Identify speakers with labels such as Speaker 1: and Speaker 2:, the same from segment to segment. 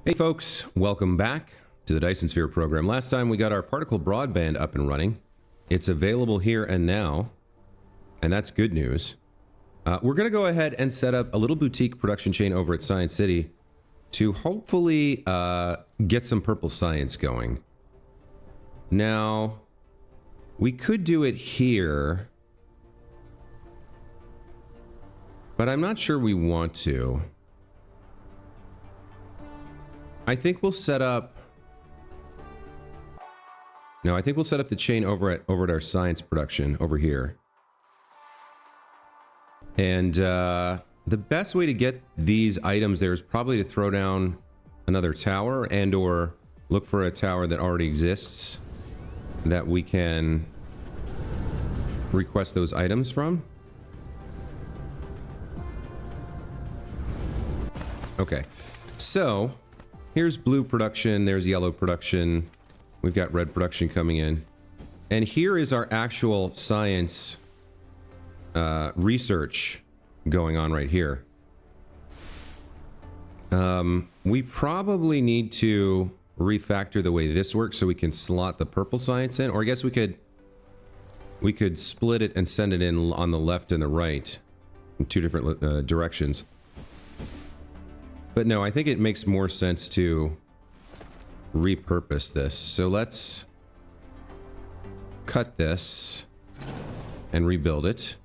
Speaker 1: Hey folks, welcome back to the Dyson Sphere program. Last time we got our particle broadband up and running. It's available here and now, and that's good news. We're going to go ahead and set up a little boutique production chain over at Science City to hopefully get some purple science going. Now, we could do it here, but I'm not sure we want to. I think we'll set up... No, I think we'll set up the chain over at our science production over here. And the best way to get these items there is probably to throw down another tower and or look for a tower that already exists that we can request those items from. Okay, so here's blue production, there's yellow production, we've got red production coming in. And here is our actual science research going on right here. We probably need to refactor the way this works so we can slot the purple science in, or I guess we could split it and send it in on the left and the right in two different directions. But no, I think it makes more sense to repurpose this. So let's cut this and rebuild it.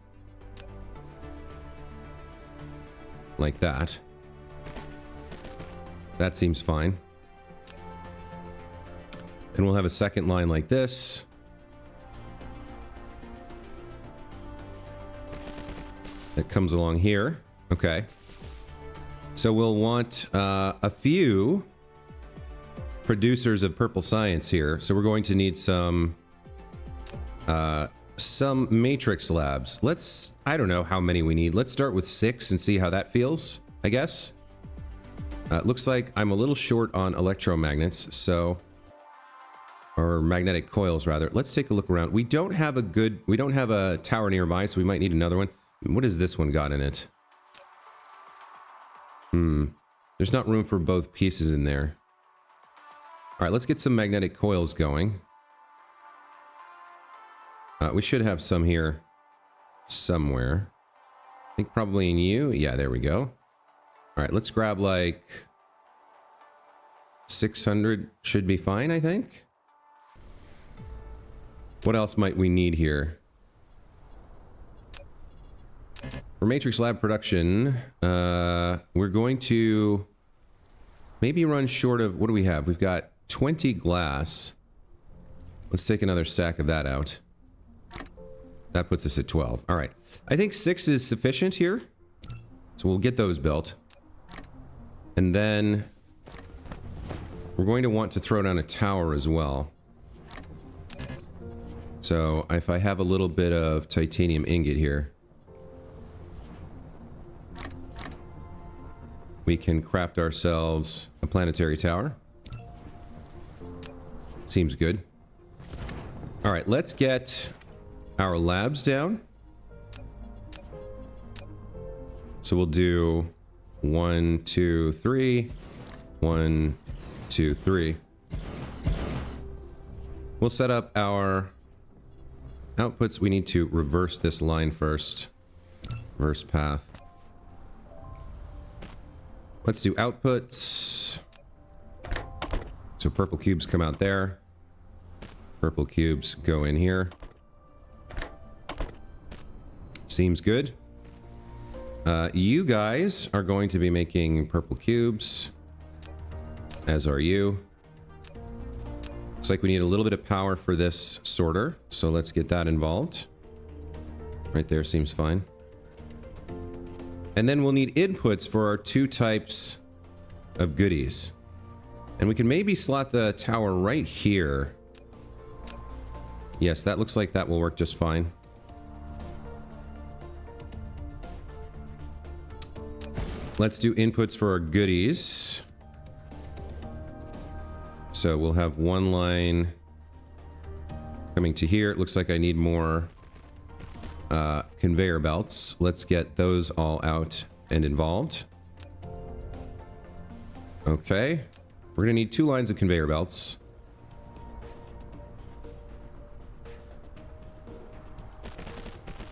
Speaker 1: Like that. That seems fine. And we'll have a second line like this. That comes along here. Okay. So we'll want a few producers of purple science here. So we're going to need some matrix labs. Let's, I don't know how many we need. Let's start with 6 and see how that feels, I guess. Looks like I'm a little short on electromagnets, so, or magnetic coils rather. Let's take a look around. We don't have a tower nearby, so we might need another one. What has this one got in it? There's not room for both pieces in there. All right, let's get some magnetic coils going. We should have some here somewhere. I think probably in you. Yeah, there we go. All right, let's grab like 600 should be fine, I think. What else might we need here? For Matrix Lab production, we're going to maybe run short of, what do we have? We've got 20 glass. Let's take another stack of that out. That puts us at 12. All right. I think 6 is sufficient here. So we'll get those built. And then we're going to want to throw down a tower as well. So if I have a little bit of titanium ingot here, we can craft ourselves a planetary tower. Seems good. All right, let's get our labs down. So we'll do 1, 2, 3. 1, 2, 3. We'll set up our outputs. We need to reverse this line first. Reverse path. Let's do outputs. So purple cubes come out there. Purple cubes go in here. Seems good. You guys are going to be making purple cubes, as are you. Looks like we need a little bit of power for this sorter, so let's get that involved. Right there seems fine. And then we'll need inputs for our 2 types of goodies. And we can maybe slot the tower right here. Yes, that looks like that will work just fine. Let's do inputs for our goodies. So we'll have one line coming to here. It looks like I need more conveyor belts. Let's get those all out and involved. Okay. We're going to need 2 lines of conveyor belts.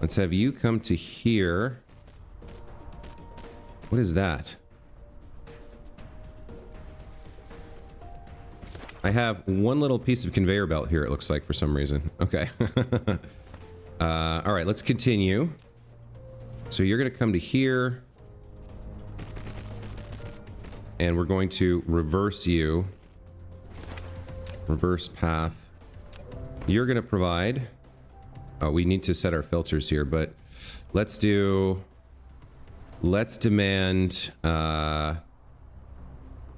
Speaker 1: Let's have you come to here. What is that? I have one little piece of conveyor belt here, it looks like, for some reason. Okay. All right, let's continue. So you're going to come to here. And we're going to reverse you. Reverse path. You're going to provide... Oh, we need to set our filters here, but let's do... Let's demand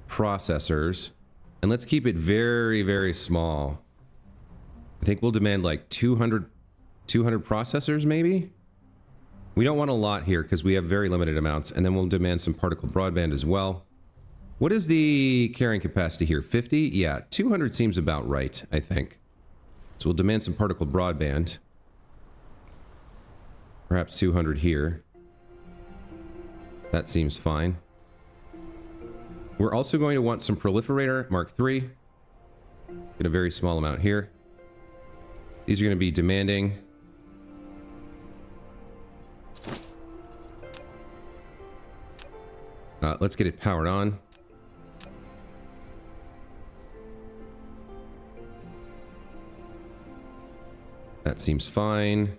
Speaker 1: processors. And let's keep it very, very small. I think we'll demand like 200 processors, maybe? We don't want a lot here because we have very limited amounts. And then we'll demand some particle broadband as well. What is the carrying capacity here? 50? Yeah, 200 seems about right, I think. So we'll demand some particle broadband. Perhaps 200 here. That seems fine. We're also going to want some proliferator, Mark III. Get a very small amount here. These are going to be demanding. Let's get it powered on. That seems fine.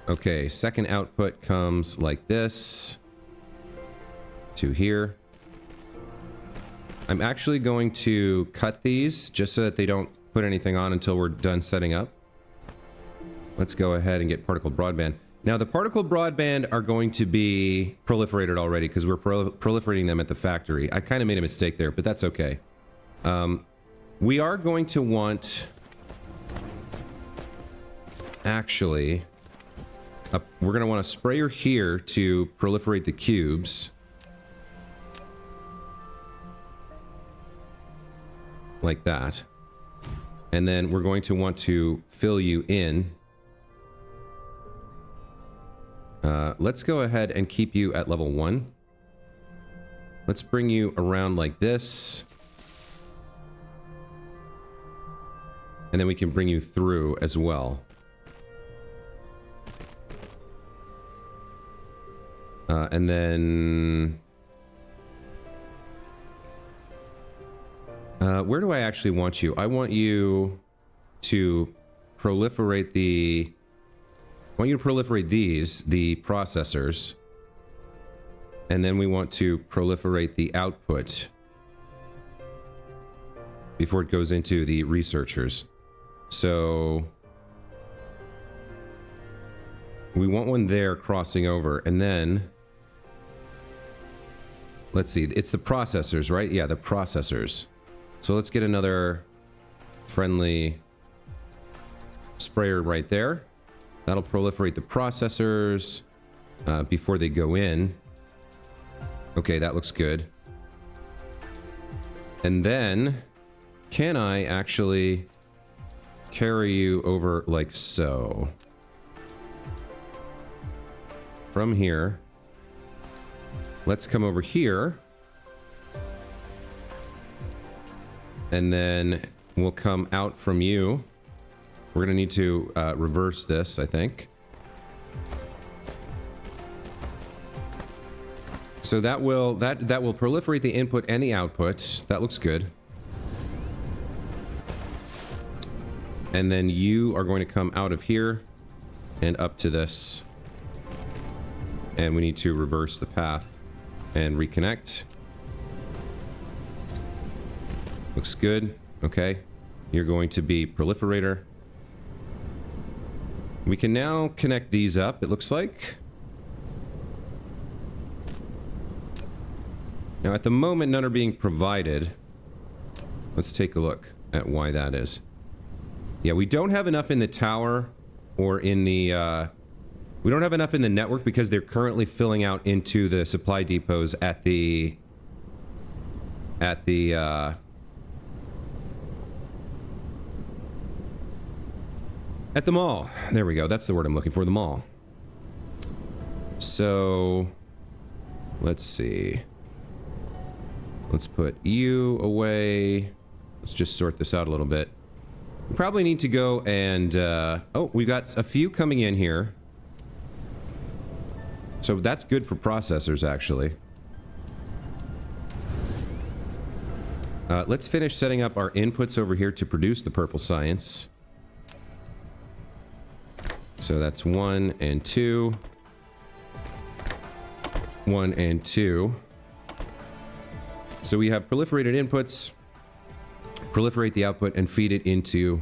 Speaker 1: Okay, second output comes like this. To here. I'm actually going to cut these just so that they don't put anything on until we're done setting up. Let's go ahead and get particle broadband. Now, the particle broadband are going to be proliferated already because we're proliferating them at the factory. I kind of made a mistake there, but that's okay. We are going to want... Actually... we're going to want a sprayer here to proliferate the cubes. Like that. And then we're going to want to fill you in. Let's go ahead and keep you at level 1. Let's bring you around like this. And then we can bring you through as well. And then... where do I actually want you? I want you to proliferate the... I want you to proliferate these, the processors. And then we want to proliferate the output before it goes into the researchers. So... we want one there crossing over, and then... Let's see, it's the processors, right? Yeah, the processors. So let's get another friendly sprayer right there. That'll proliferate the processors before they go in. Okay, that looks good. And then, can I actually carry you over like so? From here. Let's come over here. And then we'll come out from you. We're going to need to reverse this, I think. So that will proliferate the input and the output. That looks good. And then you are going to come out of here and up to this. And we need to reverse the path and reconnect. Looks good. Okay. You're going to be proliferator. We can now connect these up, it looks like. Now, at the moment, none are being provided. Let's take a look at why that is. Yeah, we don't have enough in the tower or in the... we don't have enough in the network because they're currently filling out into the supply depots at the mall. There we go. That's the word I'm looking for, the mall. So, let's see. Let's put you away. Let's just sort this out a little bit. We probably need to go and... oh, we've got a few coming in here. So that's good for processors, actually. Let's finish setting up our inputs over here to produce the purple science. So that's 1 and 2. 1 and 2. So we have proliferated inputs, proliferate the output, and feed it into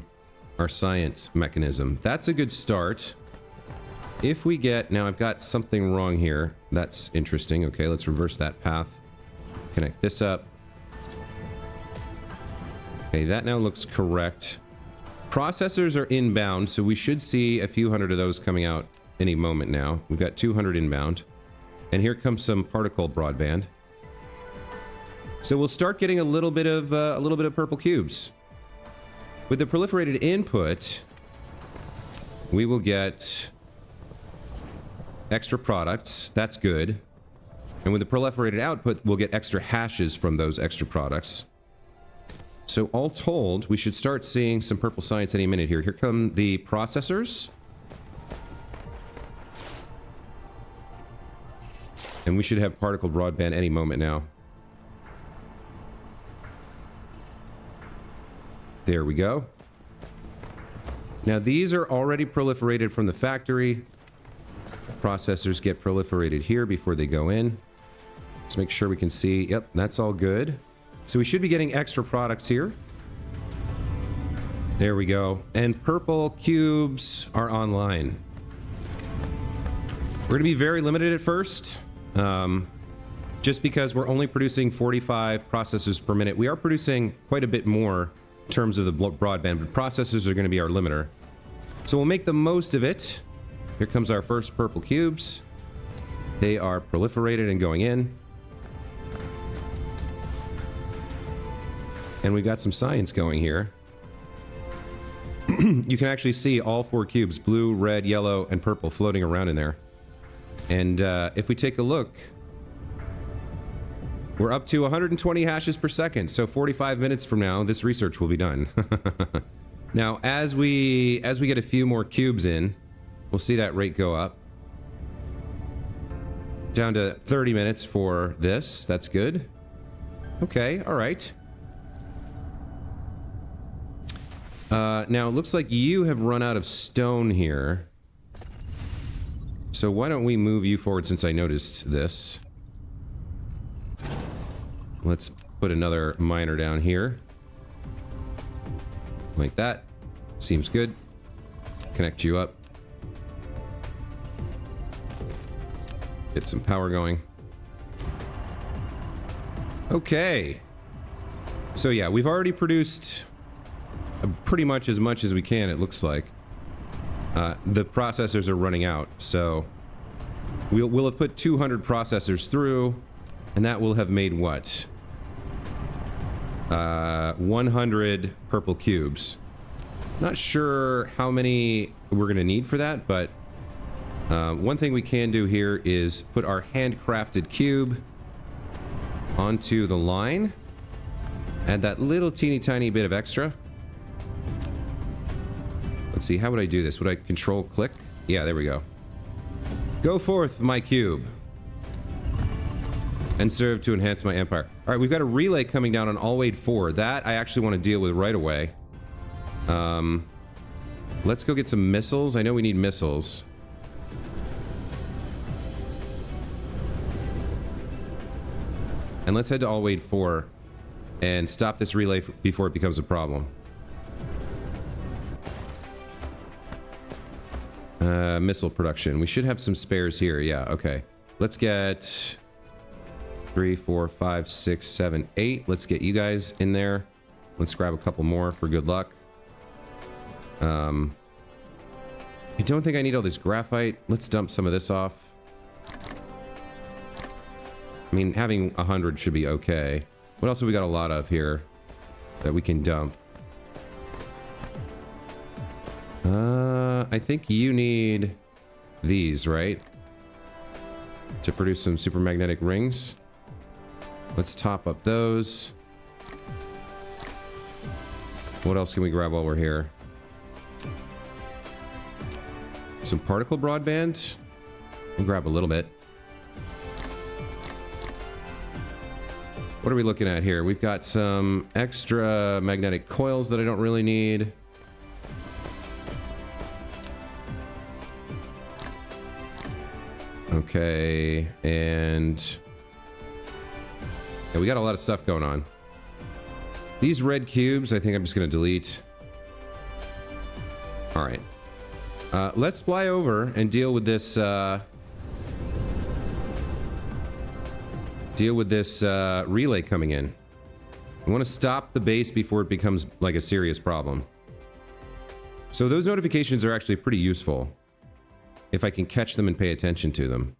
Speaker 1: our science mechanism. That's a good start. If we get... Now, I've got something wrong here. That's interesting. Okay, let's reverse that path. Connect this up. Okay, that now looks correct. Processors are inbound, so we should see a few hundred of those coming out any moment now. We've got 200 inbound. And here comes some particle broadband. So we'll start getting a little bit of purple cubes. With the proliferated input, we will get extra products. That's good. And with the proliferated output, we'll get extra hashes from those extra products. So all told, we should start seeing some purple science any minute here. Here come the processors. And we should have particle broadband any moment now. There we go. Now these are already proliferated from the factory. Processors get proliferated here before they go in. Let's make sure we can see. Yep, that's all good. So we should be getting extra products here. There we go. And purple cubes are online. We're going to be very limited at first. Just because we're only producing 45 processors per minute. We are producing quite a bit more in terms of the broadband, but processors are going to be our limiter. So we'll make the most of it. Here comes our first purple cubes. They are proliferated and going in. And we've got some science going here. You can actually see all 4 cubes, blue, red, yellow, and purple, floating around in there. And if we take a look, we're up to 120 hashes per second. So 45 minutes from now, this research will be done. Now, as we get a few more cubes in, we'll see that rate go up. Down to 30 minutes for this. That's good. Okay, all right. Now, it looks like you have run out of stone here. So why don't we move you forward since I noticed this. Let's put another miner down here. Like that. Seems good. Connect you up. Get some power going. Okay. So yeah, we've already produced pretty much as we can, it looks like. The processors are running out, so we'll have put 200 processors through, and that will have made what? 100 purple cubes. Not sure how many we're going to need for that, but one thing we can do here is put our handcrafted cube onto the line. Add that little teeny tiny bit of extra. Let's see, how would I do this? Would I control click? Yeah, there we go. Go forth, my cube. And serve to enhance my empire. All right, we've got a relay coming down on Alwade 4. That I actually want to deal with right away. Let's go get some missiles. I know we need missiles. And let's head to Alwade 4 and stop this relay before it becomes a problem. Missile production. We should have some spares here. Yeah, okay. Let's get 3, 4, 5, 6, 7, 8. Let's get you guys in there. Let's grab a couple more for good luck. I don't think I need all this graphite. Let's dump some of this off. I mean, having 100 should be okay. What else have we got a lot of here that we can dump? I think you need these, right? To produce some super magnetic rings. Let's top up those. What else can we grab while we're here? Some particle broadband. We'll grab a little bit. What are we looking at here? We've got some extra magnetic coils that I don't really need. Okay, and yeah, we got a lot of stuff going on. These red cubes, I think I'm just going to delete. All right. Let's fly over and deal with this relay coming in. I want to stop the base before it becomes like a serious problem. So those notifications are actually pretty useful if I can catch them and pay attention to them.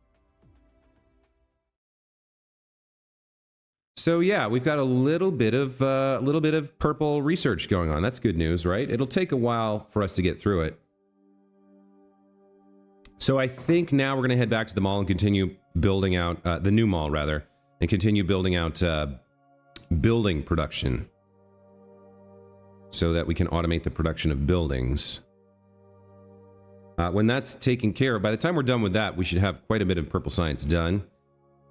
Speaker 1: So yeah, we've got a little bit of purple research going on. That's good news, right? It'll take a while for us to get through it. So I think now we're going to head back to the mall and continue building out the new mall, rather, and continue building out building production so that we can automate the production of buildings. When that's taken care of, by the time we're done with that, we should have quite a bit of purple science done.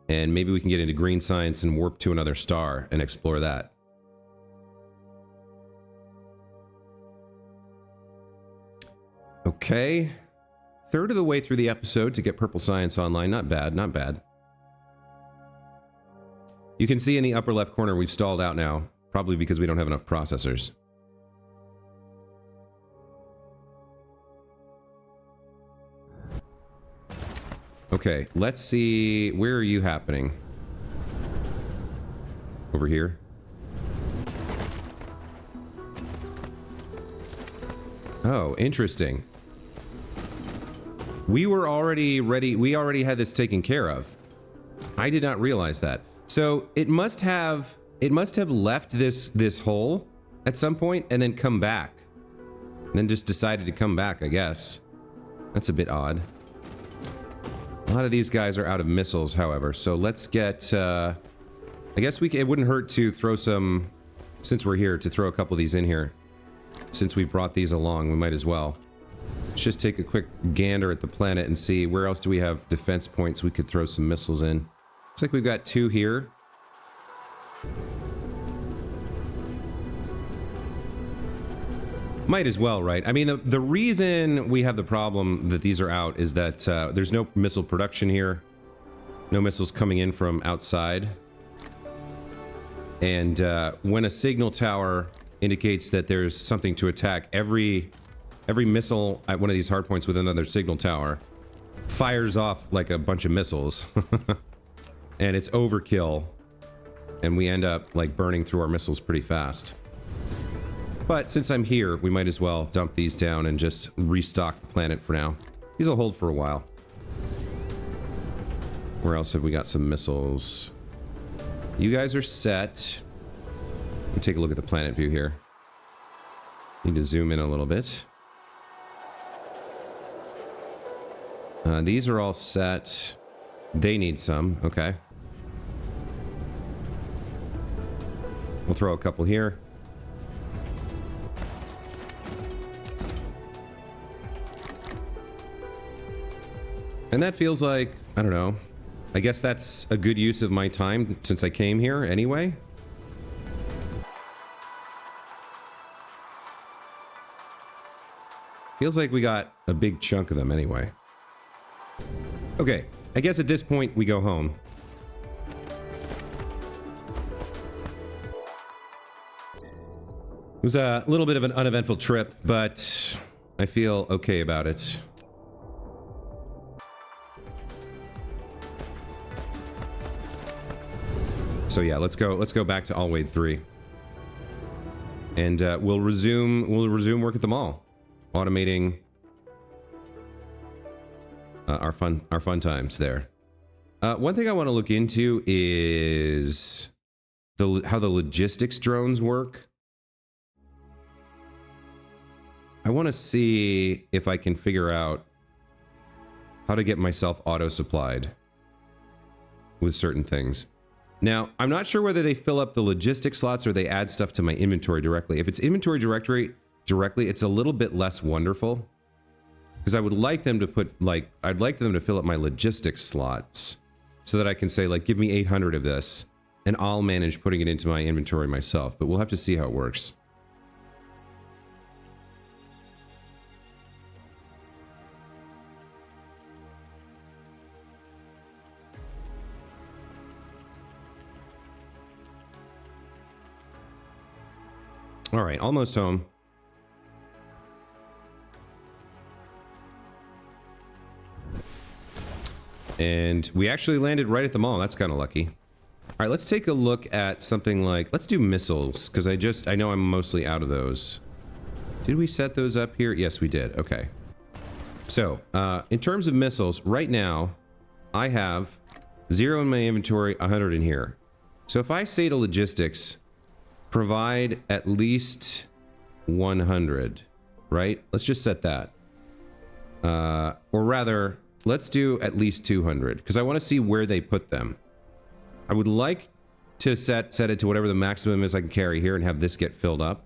Speaker 1: And maybe we can get into green science and warp to another star and explore that. Okay. Third of the way through the episode to get purple science online. Not bad, not bad. You can see in the upper left corner we've stalled out now, probably because we don't have enough processors. Okay, let's see, where are you happening? Over here? Oh, interesting. We were already ready, we already had this taken care of. I did not realize that. So it must have left this hole at some point and then come back. And then just decided to come back, I guess. That's a bit odd. A lot of these guys are out of missiles, however, so let's get, I guess it wouldn't hurt to throw some, since we're here, to throw a couple of these in here. Since we brought these along, we might as well. Let's just take a quick gander at the planet and see where else do we have defense points we could throw some missiles in. Looks like we've got 2 here. Might as well, right? I mean, the reason we have the problem that these are out is that there's no missile production here. No missiles coming in from outside. And when a signal tower indicates that there's something to attack, every missile at one of these hardpoints with another signal tower fires off like a bunch of missiles. And it's overkill. And we end up like burning through our missiles pretty fast. But since I'm here, we might as well dump these down and just restock the planet for now. These will hold for a while. Where else have we got some missiles? You guys are set. Let me take a look at the planet view here. Need to zoom in a little bit. These are all set. They need some. Okay. We'll throw a couple here. And that feels like, I don't know, I guess that's a good use of my time since I came here anyway. Feels like we got a big chunk of them anyway. Okay, I guess at this point we go home. It was a little bit of an uneventful trip, but I feel okay about it. So yeah, let's go back to Allwade 3. And we'll resume work at the mall, automating our fun times there. One thing I want to look into is how the logistics drones work. I want to see if I can figure out how to get myself auto-supplied with certain things. Now, I'm not sure whether they fill up the logistics slots or they add stuff to my inventory directly. If it's inventory directly, it's a little bit less wonderful. Because I would like them to put, like, I'd like them to fill up my logistics slots so that I can say, like, give me 800 of this, and I'll manage putting it into my inventory myself. But we'll have to see how it works. All right, almost home. And we actually landed right at the mall. That's kind of lucky. All right, let's take a look at something like, let's do missiles, because I know I'm mostly out of those. Did we set those up here? Yes, we did. Okay. So, in terms of missiles, right now, I have 0 in my inventory, 100 in here. So if I say to logistics, provide at least 100, right? Let's just set that. Or rather, let's do at least 200, because I want to see where they put them. I would like to set it to whatever the maximum is I can carry here and have this get filled up.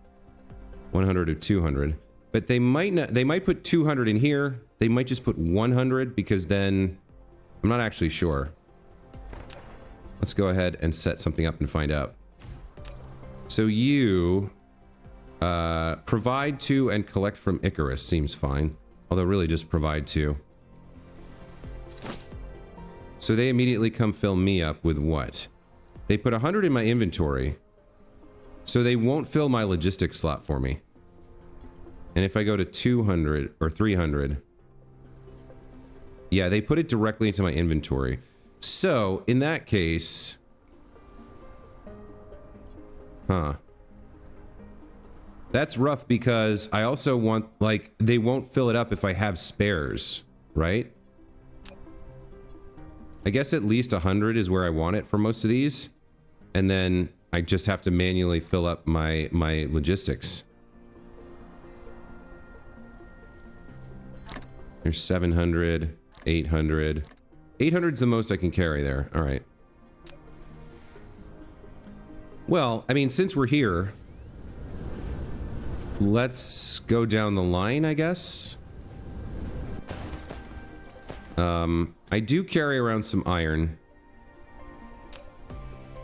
Speaker 1: 100 or 200. But they might not, they might put 200 in here. They might just put 100, because then I'm not actually sure. Let's go ahead and set something up and find out. So you provide to and collect from Icarus seems fine. Although really just provide to. So they immediately come fill me up with what? They put 100 in my inventory. So they won't fill my logistics slot for me. And if I go to 200 or 300. Yeah, they put it directly into my inventory. So in that case... Huh. That's rough because I also want, like, they won't fill it up if I have spares, right? I guess at least 100 is where I want it for most of these. And then I just have to manually fill up my logistics. There's 700, 800. 800 is the most I can carry there. All right. Well, I mean, since we're here, let's go down the line, I guess. I do carry around some iron.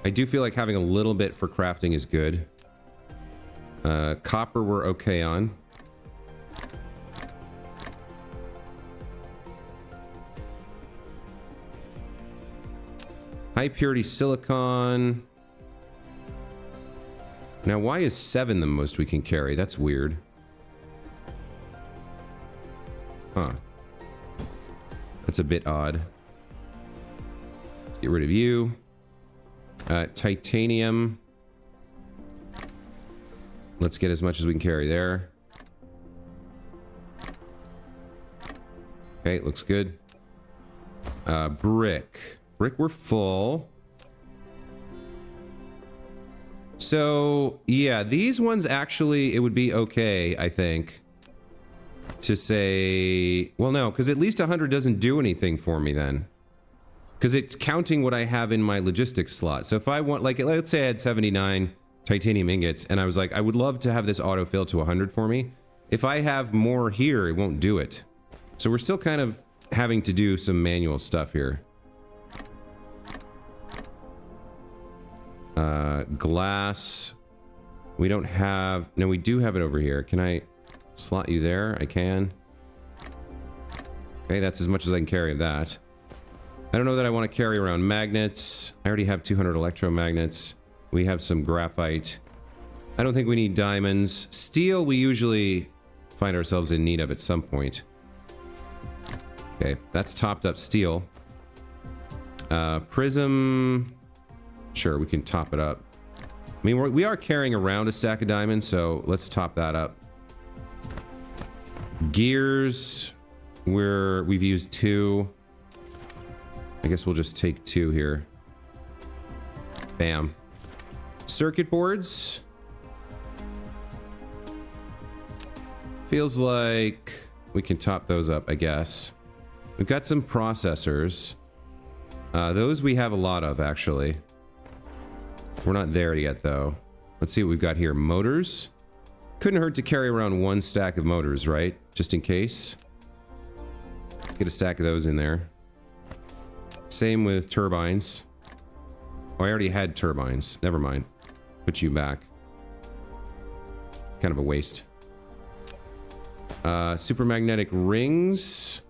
Speaker 1: I do feel like having a little bit for crafting is good. Copper we're okay on. High purity silicon. Now, why is 7 the most we can carry? That's weird. Huh. That's a bit odd. Get rid of you. Titanium. Let's get as much as we can carry there. Okay, looks good. Brick. Brick, we're full. So, yeah, these ones actually, it would be okay, I think, to say... Well, no, because at least 100 doesn't do anything for me then. Because it's counting what I have in my logistics slot. So if I want, like, let's say I had 79 titanium ingots, and I was like, I would love to have this autofill to 100 for me. If I have more here, it won't do it. So we're still kind of having to do some manual stuff here. Glass. We don't have... No, we do have it over here. Can I slot you there? I can. Okay, that's as much as I can carry of that. I don't know that I want to carry around magnets. I already have 200 electromagnets. We have some graphite. I don't think we need diamonds. Steel, we usually find ourselves in need of at some point. Okay, that's topped up steel. Prism... Sure, we can top it up. I mean, we are carrying around a stack of diamonds, so let's top that up. Gears, we've used 2. I guess we'll just take 2 here. Bam. Circuit boards. Feels like we can top those up, I guess. We've got some processors. Those we have a lot of, actually. We're not there yet, though. Let's see what we've got here. Motors. Couldn't hurt to carry around 1 stack of motors, right? Just in case. Let's get a stack of those in there. Same with turbines. Oh, I already had turbines. Never mind. Put you back. Kind of a waste. Supermagnetic rings.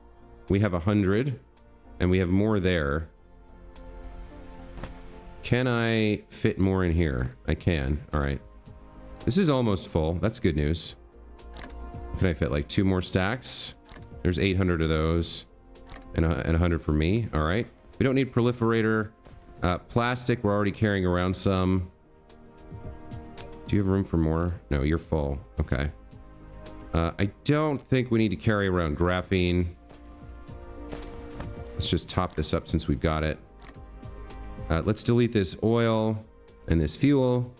Speaker 1: We have 100. And we have more there. Can I fit more in here? I can. Alright. This is almost full. That's good news. Can I fit like 2 more stacks? There's 800 of those. And 100 for me. Alright. We don't need proliferator. Plastic, we're already carrying around some. Do you have room for more? No, you're full. Okay. I don't think we need to carry around graphene. Let's just top this up since we've got it. Let's delete this oil and this fuel.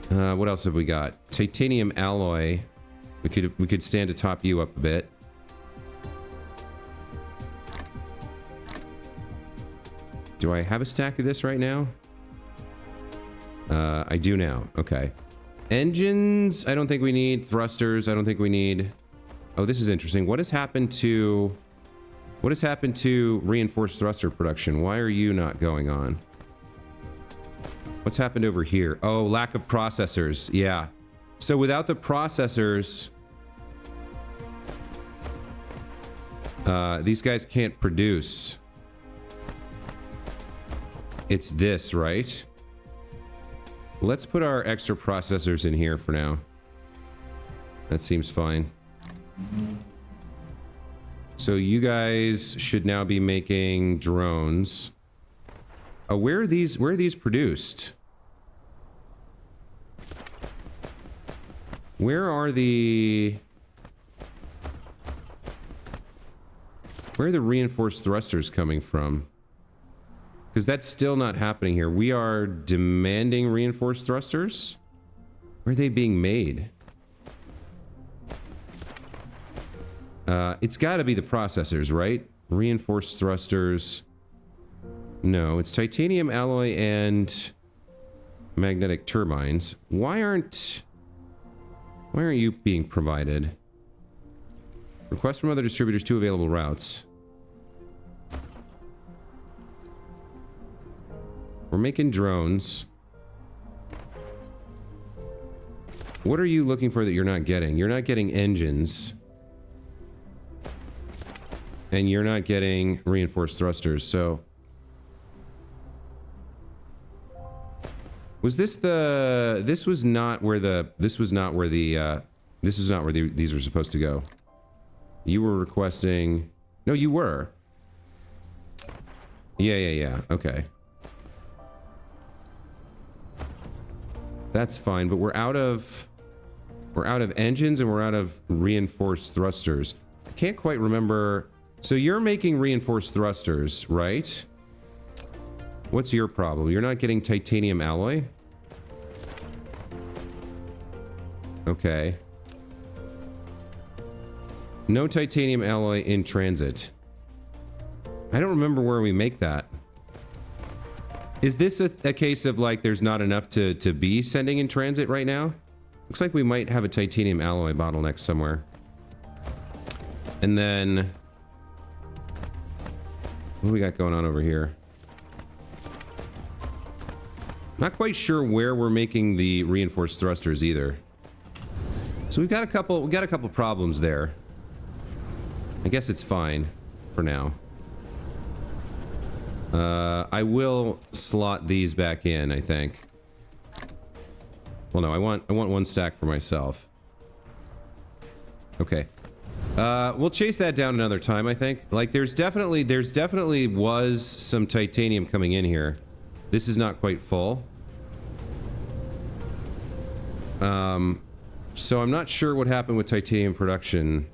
Speaker 1: What else have we got? Titanium alloy. We could stand to top you up a bit. Do I have a stack of this right now? I do now. Okay. Engines, I don't think we need. Thrusters, I don't think we need. Oh, this is interesting. What has happened to reinforced thruster production? Why are you not going on? What's happened over here? Oh, lack of processors. Yeah. So without the processors, these guys can't produce. It's this, right? Let's put our extra processors in here for now. That seems fine. So you guys should now be making drones. Oh, where are these produced? Where are the reinforced thrusters coming from? Because that's still not happening here. We are demanding reinforced thrusters? Where are they being made? It's got to be the processors, right? Reinforced thrusters. No, it's titanium alloy and magnetic turbines. Why aren't you being provided? Request from other distributors 2 available routes. We're making drones. What are you looking for that you're not getting? You're not getting engines. And you're not getting reinforced thrusters, so... Was this the... This was not where these were supposed to go. You were requesting... No, you were. Yeah. Okay. That's fine, but we're out of engines and we're out of reinforced thrusters. I can't quite remember. So you're making reinforced thrusters, right? What's your problem? You're not getting titanium alloy? Okay. No titanium alloy in transit. I don't remember where we make that. Is this a case of like there's not enough to be sending in transit right now? Looks like we might have a titanium alloy bottleneck somewhere. And then... What do we got going on over here? Not quite sure where we're making the reinforced thrusters either. So we've got a couple problems there. I guess it's fine for now. I will slot these back in, I think. Well, no, I want 1 stack for myself. Okay. We'll chase that down another time, I think. Like, there's definitely was some titanium coming in here. This is not quite full. So I'm not sure what happened with titanium production.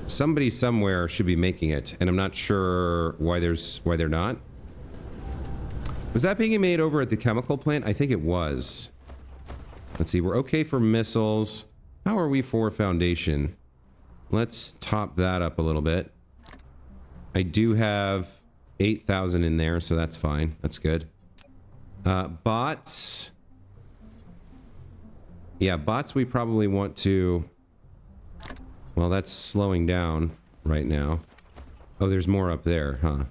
Speaker 1: Somebody somewhere should be making it, and I'm not sure why they're not. Was that being made over at the chemical plant? I think it was. Let's see, we're okay for missiles. How are we for foundation? Let's top that up a little bit. I do have 8,000 in there, so that's fine. That's good. Bots. Yeah, bots we probably want to... Well, that's slowing down right now. Oh, there's more up there, huh?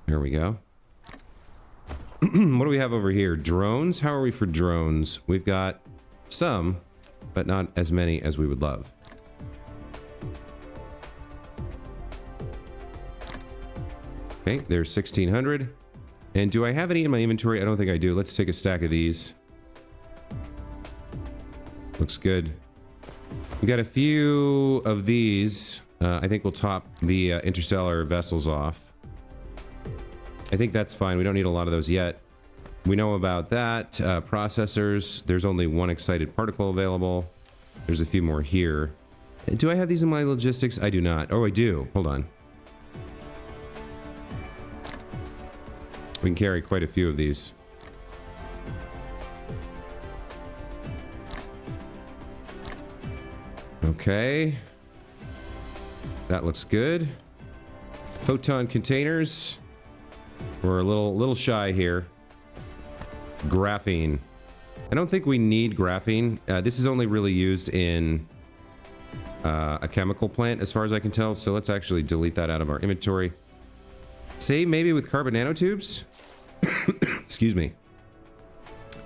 Speaker 1: There we go. What do we have over here? Drones? How are we for drones? We've got some, but not as many as we would love. Okay, there's 1,600. And do I have any in my inventory? I don't think I do. Let's take a stack of these. Looks good. We got a few of these. I think we'll top the interstellar vessels off. I think that's fine. We don't need a lot of those yet. We know about that. Processors. There's only one excited particle available. There's a few more here. Do I have these in my logistics? I do not. Oh, I do. Hold on. We can carry quite a few of these. Okay. That looks good. Photon containers. We're a little shy here. Graphene. I don't think we need graphene. This is only really used in a chemical plant, as far as I can tell. So let's actually delete that out of our inventory. Say maybe with carbon nanotubes? Excuse me.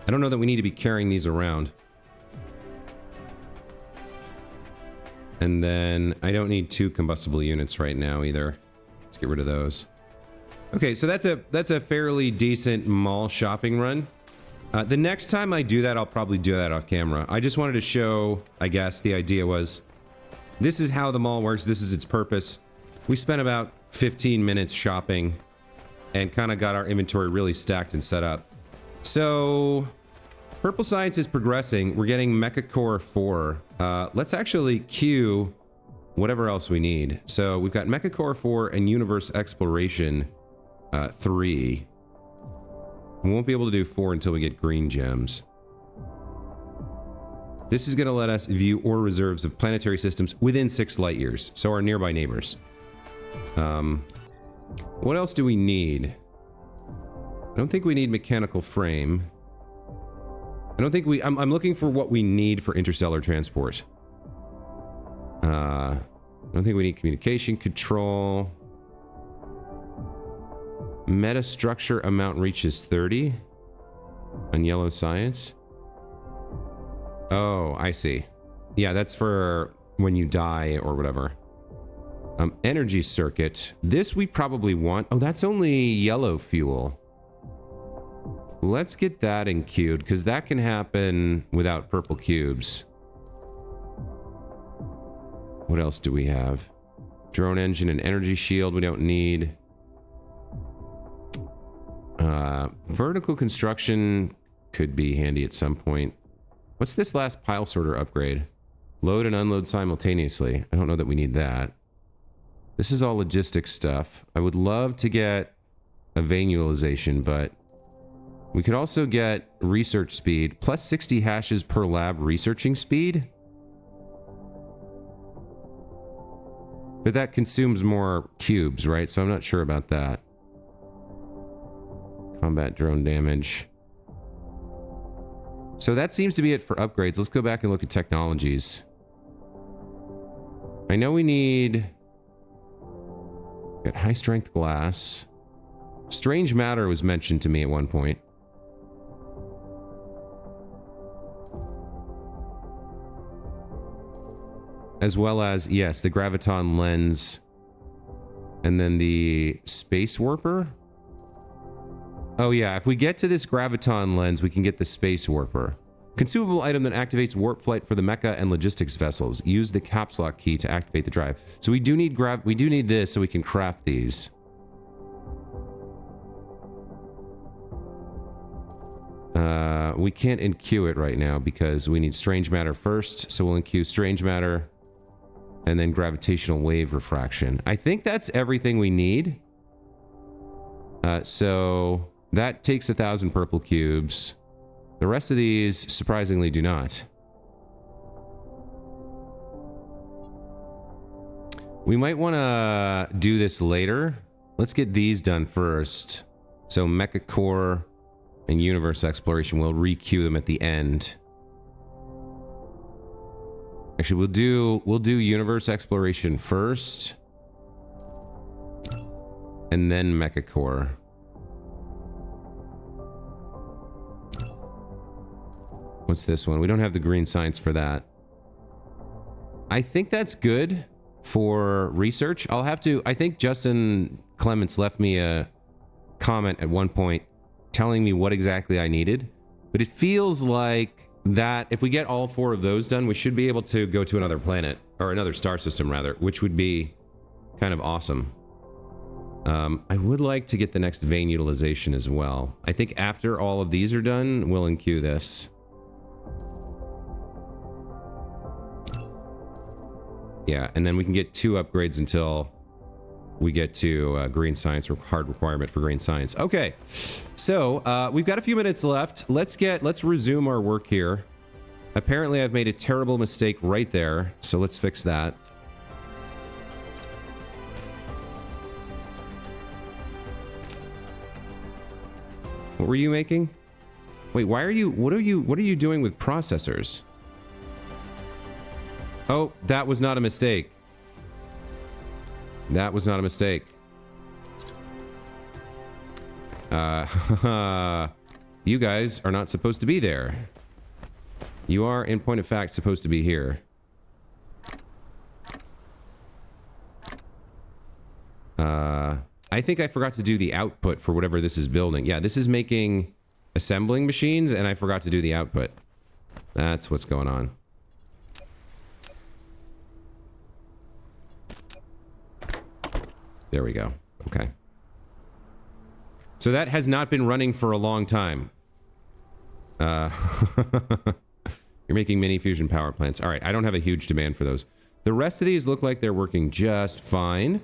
Speaker 1: I don't know that we need to be carrying these around. And then I don't need 2 combustible units right now either. Let's get rid of those. Okay, so that's a fairly decent mall shopping run. The next time I do that, I'll probably do that off camera. I just wanted to show, I guess, the idea was, this is how the mall works, this is its purpose. We spent about 15 minutes shopping and kind of got our inventory really stacked and set up. So, Purple Science is progressing. We're getting Mecha Core 4. Let's actually queue whatever else we need. So, we've got Mecha Core 4 and Universe Exploration 3. We won't be able to do 4 until we get green gems. This is going to let us view ore reserves of planetary systems within 6 light years, so our nearby neighbors. What else do we need? I don't think we need mechanical frame. I don't think we... I'm looking for what we need for interstellar transport. I don't think we need communication control. Metastructure amount reaches 30 on yellow science. Oh, I see. Yeah, that's for when you die or whatever. Energy circuit. This we probably want. Oh, that's only yellow fuel. Let's get that in queued, because that can happen without purple cubes. What else do we have? Drone engine and energy shield we don't need. Vertical construction could be handy at some point. What's this last pile sorter upgrade? Load and unload simultaneously. I don't know that we need that. This is all logistics stuff. I would love to get a vanualization, but we could also get research speed. Plus 60 hashes per lab researching speed. But that consumes more cubes, right? So I'm not sure about that. Combat drone damage. So that seems to be it for upgrades. Let's go back and look at technologies. I know we need... Got high strength glass. Strange matter was mentioned to me at one point. As well as, yes, the graviton lens. And then the space warper. Oh yeah, if we get to this graviton lens, we can get the space warper. Consumable item that activates warp flight for the mecha and logistics vessels. Use the caps lock key to activate the drive. So we do need this so we can craft these. We can't enqueue it right now because we need strange matter first. So we'll enqueue strange matter and then gravitational wave refraction. I think that's everything we need. So that takes 1,000 purple cubes. The rest of these, surprisingly, do not. We might want to do this later. Let's get these done first. So Mecha Core and Universe Exploration, we'll re-queue them at the end. Actually, we'll do Universe Exploration first. And then Mecha Core. What's this one? We don't have the green science for that. I think that's good for research. I'll have to... I think Justin Clements left me a comment at one point telling me what exactly I needed. But it feels like that if we get all 4 of those done, we should be able to go to another planet. Or another star system, rather. Which would be kind of awesome. I would like to get the next vein utilization as well. I think after all of these are done, we'll enqueue this. Yeah, and then we can get 2 upgrades until we get to green science, or hard requirement for green science. Okay, so we've got a few minutes left. Let's resume our work here. Apparently I've made a terrible mistake right there, so let's fix that. What were you making? Wait, why are you... What are you doing with processors? Oh, that was not a mistake. That was not a mistake. You guys are not supposed to be there. You are, in point of fact, supposed to be here. I think I forgot to do the output for whatever this is building. Yeah, this is making assembling machines, and I forgot to do the output. That's what's going on. There we go. Okay. So that has not been running for a long time. You're making mini fusion power plants. All right, I don't have a huge demand for those. The rest of these look like they're working just fine.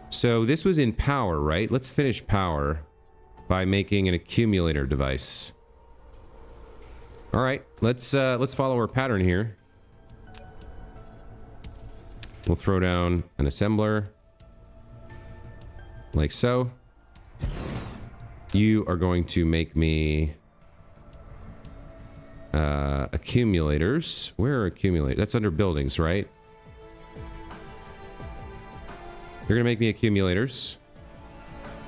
Speaker 1: So this was in power, right? Let's finish power by making an accumulator device. All right, let's follow our pattern here. We'll throw down an assembler. Like so. You are going to make me accumulators. Where are accumulators? That's under buildings, right? You're gonna make me accumulators.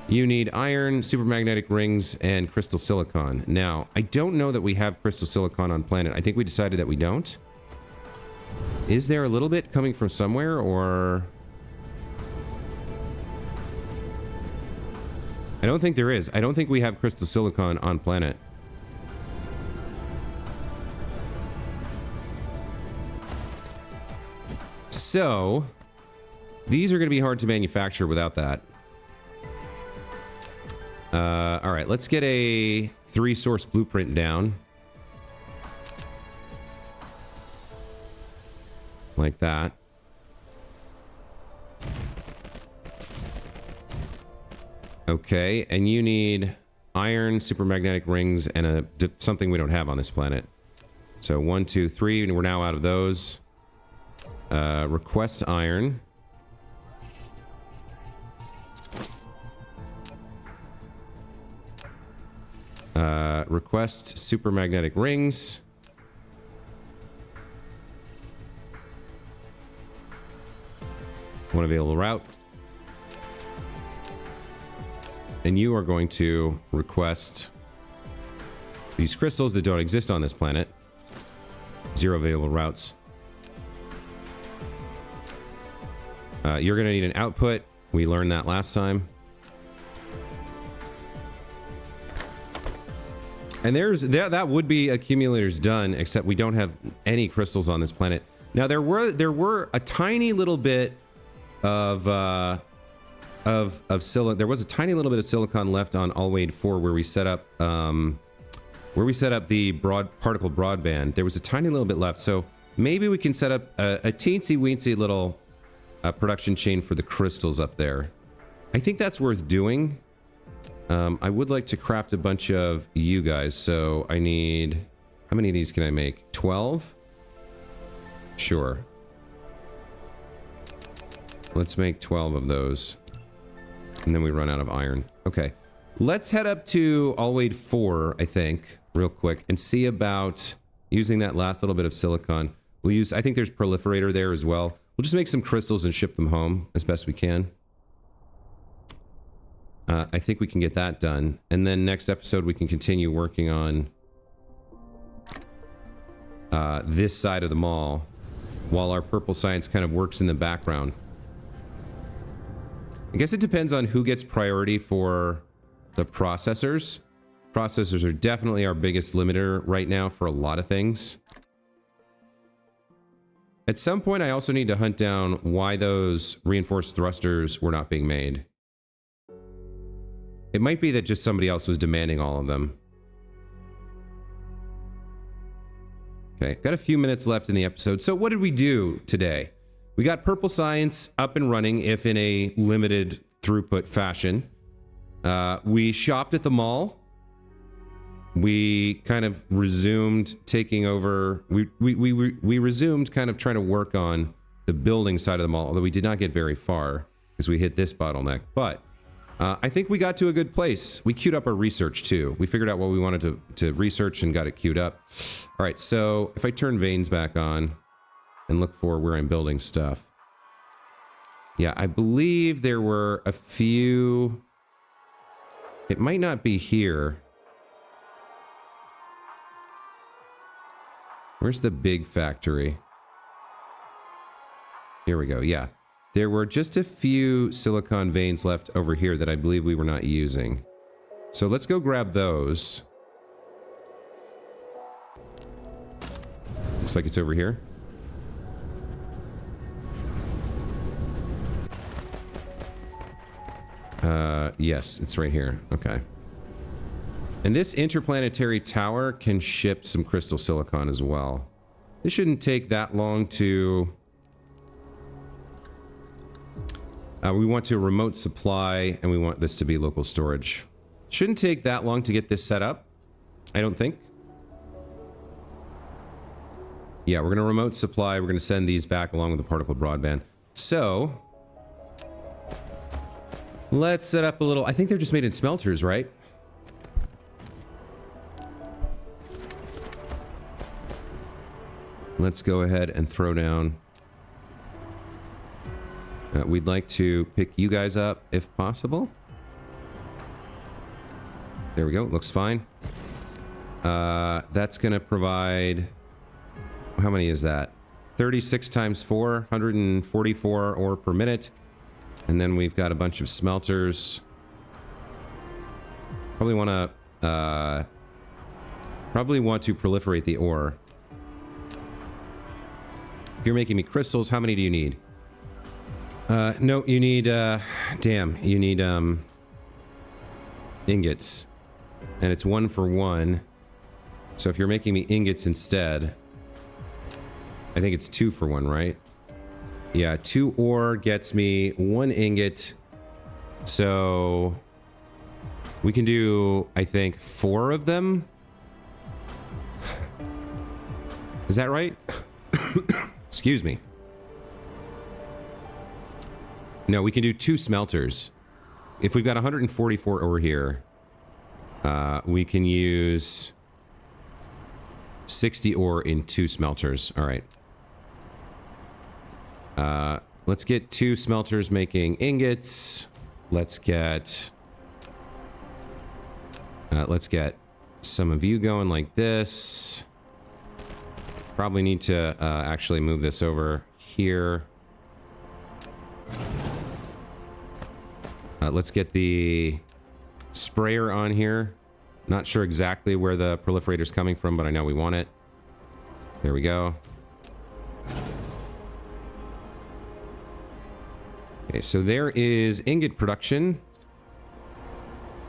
Speaker 1: You need iron, supermagnetic rings, and crystal silicon. Now, I don't know that we have crystal silicon on planet. I think we decided that we don't. Is there a little bit coming from somewhere, or... I don't think there is. I don't think we have crystal silicon on planet. So, these are going to be hard to manufacture without that. All right, let's get a 3-source blueprint down. Like that. Okay, and you need iron, supermagnetic rings, and something we don't have on this planet. So 1, 2, 3, and we're now out of those. Request iron. Request supermagnetic rings. One available route. And you are going to request these crystals that don't exist on this planet. 0 available routes. You're going to need an output. We learned that last time. And that would be accumulators done, except we don't have any crystals on this planet. Now there were a tiny little bit of silicon. There was a tiny little bit of silicon left on Alwade 4 where we set up the particle broadband. There was a tiny little bit left, so maybe we can set up a teensy weensy little production chain for the crystals up there. I think that's worth doing. I would like to craft a bunch of you guys, so I need... How many of these can I make? 12? Sure. Let's make 12 of those. And then we run out of iron. Okay. Let's head up to Alwade 4, I think, real quick, and see about using that last little bit of silicon. We'll use, I think there's proliferator there as well. We'll just make some crystals and ship them home as best we can. I think we can get that done. And then next episode, we can continue working on this side of the mall while our purple science kind of works in the background. I guess it depends on who gets priority for the processors. Processors are definitely our biggest limiter right now for a lot of things. At some point, I also need to hunt down why those reinforced thrusters were not being made. It might be that just somebody else was demanding all of them. Okay, got a few minutes left in the episode. So what did we do today? We got Purple Science up and running, if in a limited throughput fashion. We shopped at the mall. We kind of resumed taking over. We resumed kind of trying to work on the building side of the mall, although we did not get very far because we hit this bottleneck. But I think we got to a good place. We queued up our research too. We figured out what we wanted to research and got it queued up. All right, so if I turn veins back on and look for where I'm building stuff. Yeah, I believe there were a few. It might not be here. Where's the big factory? Here we go, yeah. There were just a few silicon veins left over here that I believe we were not using. So let's go grab those. Looks like it's over here. Yes, it's right here. Okay. And this interplanetary tower can ship some crystal silicon as well. This shouldn't take that long to... we want to remote supply, and we want this to be local storage. Shouldn't take that long to get this set up, I don't think. Yeah, we're going to remote supply. We're going to send these back along with the particle broadband. So... let's set up a little... I think they're just made in smelters, right? Let's go ahead and throw down... we'd like to pick you guys up if possible. There we go. Looks fine. That's going to provide... how many is that? 36 times 4, 144 ore per minute. And then we've got a bunch of smelters. Probably want to proliferate the ore. If you're making me crystals, how many do you need? No, you need, damn, you need, ingots. And it's 1 for 1. So if you're making me ingots instead, I think it's 2 for 1, right? Yeah, 2 ore gets me 1 ingot. So we can do, I think, 4 of them. Is that right? Excuse me. No, we can do 2 smelters. If we've got 144 ore here, we can use 60 ore in 2 smelters. All right. Let's get 2 smelters making ingots. Let's get some of you going like this. Probably need to actually move this over here. Let's get the sprayer on here. Not sure exactly where the proliferator's coming from, but I know we want it. There we go. Okay, so there is ingot production.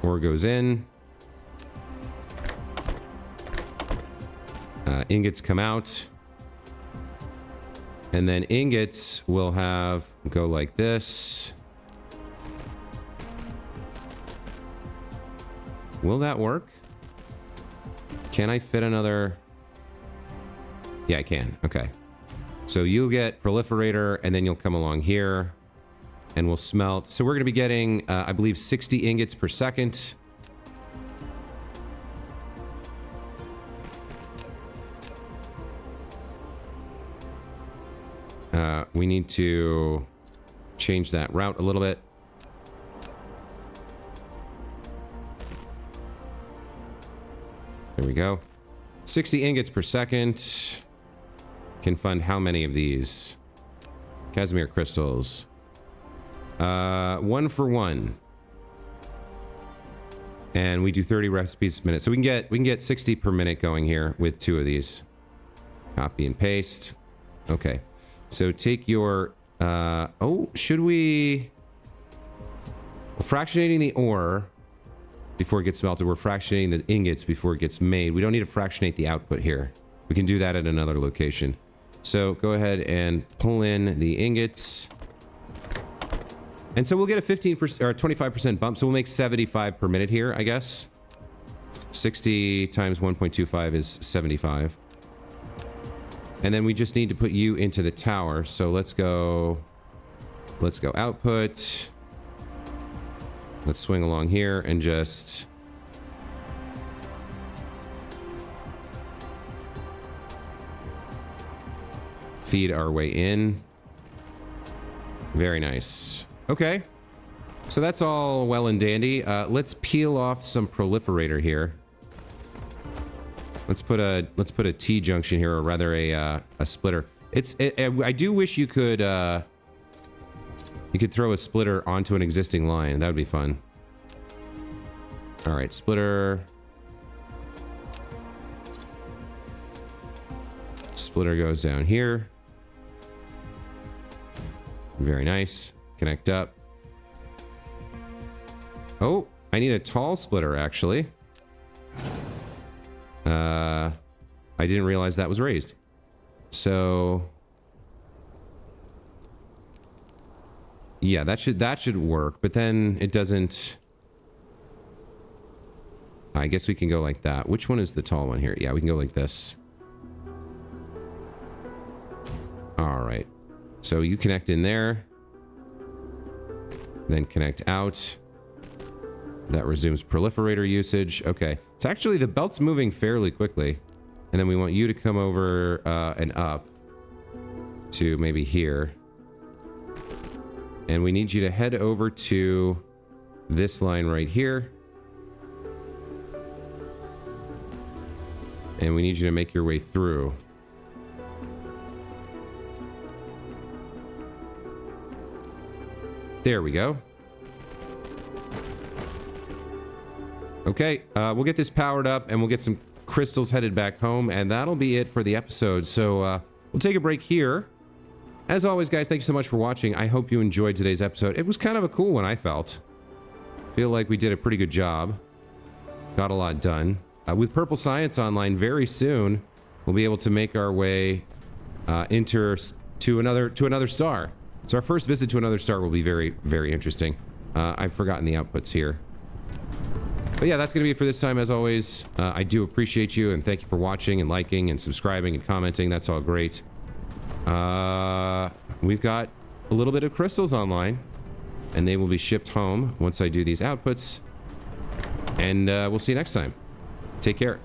Speaker 1: Ore goes in. Ingots come out. And then ingots will go like this. Will that work? Can I fit another? Yeah, I can. Okay. So you'll get proliferator, and then you'll come along here, and we'll smelt. So we're going to be getting, I believe, 60 ingots per second. We need to change that route a little bit. There we go. 60 ingots per second. Can fund how many of these? Casimir crystals. 1 for 1. And we do 30 recipes a minute. So we can get 60 per minute going here with 2 of these. Copy and paste. Okay. So take your oh, should we... We're fractionating the ore before it gets smelted. We're fractionating the ingots before it gets made. We don't need to fractionate the output here. We can do that at another location. So go ahead and pull in the ingots. And so we'll get a 15% or 25% bump. So we'll make 75 per minute here, I guess. 60 times 1.25 is 75. And then we just need to put you into the tower. So let's go output. Let's swing along here and just... feed our way in. Very nice. Okay. So that's all well and dandy. Let's peel off some proliferator here. Let's put a T junction here, or rather a splitter. I do wish you could throw a splitter onto an existing line. That would be fun. All right, splitter. Splitter goes down here. Very nice. Connect up. Oh, I need a tall splitter, actually. I didn't realize that was raised. So... yeah, that should work, but then it doesn't... I guess we can go like that. Which one is the tall one here? Yeah, we can go like this. All right. So you connect in there. Then connect out. That resumes proliferator usage. Okay. It's actually, the belt's moving fairly quickly. And then we want you to come over and up to maybe here. And we need you to head over to this line right here. And we need you to make your way through. There we go. Okay, we'll get this powered up and we'll get some crystals headed back home, and that'll be it for the episode. So we'll take a break here. As always, guys, thank you so much for watching. I hope you enjoyed today's episode. It was kind of a cool one, I felt. Feel like we did a pretty good job. Got a lot done. With Purple Science Online, very soon, we'll be able to make our way to another star. So our first visit to another star will be very, very interesting. I've forgotten the outputs here. But yeah, that's going to be it for this time. As always, I do appreciate you, and thank you for watching and liking and subscribing and commenting. That's all great. We've got a little bit of crystals online, and they will be shipped home once I do these outputs. And we'll see you next time. Take care.